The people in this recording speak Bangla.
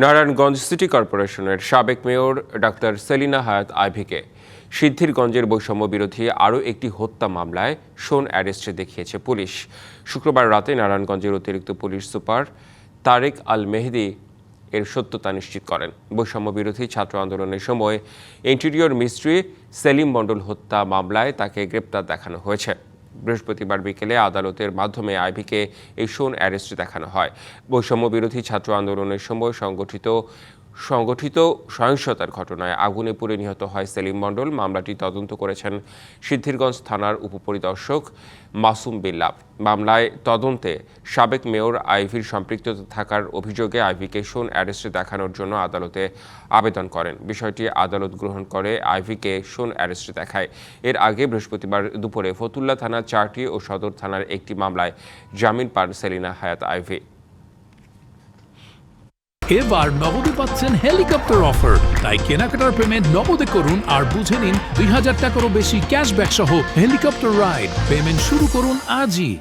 নারায়ণগঞ্জ সিটি কর্পোরেশনের সাবেক মেয়র ডাক্তার সেলিনা হায়াৎ আইভীকে সিদ্ধিরগঞ্জের বৈষম্য বিরোধী আরও একটি হত্যা মামলায় শোন অ্যারেস্টে দেখিয়েছে পুলিশ। শুক্রবার রাতে নারায়ণগঞ্জের অতিরিক্ত পুলিশ সুপার তারেক আল মেহেদি এর সত্যতা নিশ্চিত করেন। বৈষম্য বিরোধী ছাত্র আন্দোলনের সময় ইন্টেরিয়র মিস্ত্রি সেলিম মণ্ডল হত্যা মামলায় তাকে গ্রেপ্তার দেখানো হয়েছে। বৃহস্পতিবার বিকেলে আদালতের মাধ্যমে আইভীকে এই শোন অ্যারেস্টে দেখানো হয়। বৈষম্য বিরোধী ছাত্র আন্দোলনের সময় সংগঠিত সহিংসতার ঘটনায় আগুনে পুড়ে নিহত হয় সেলিম মণ্ডল। মামলাটি তদন্ত করেছেন সিদ্ধিরগঞ্জ থানার উপপরিদর্শক মাসুম বিল্লাহ। মামলায় তদন্তে সাবেক মেয়র আইভীর সম্পৃক্ততা থাকার অভিযোগে আইভীকে শোন অ্যারেস্টে দেখানোর জন্য আদালতে আবেদন করেন। বিষয়টি আদালত গ্রহণ করে আইভীকে শোন অ্যারেস্টে দেখায়। এর আগে বৃহস্পতিবার দুপুরে ফতুল্লা থানার 4টি ও সদর থানার একটি মামলায় জামিন পান সেলিনা হায়াৎ আইভী। এবার নগদে পাচ্ছেন হেলিকপ্টার অফার, তাই কেনাকাটার পেমেন্ট নগদে করুন আর বুঝে নিন 2000 টাকারও বেশি ক্যাশব্যাক সহ হেলিকপ্টার রাইড। পেমেন্ট শুরু করুন আজই।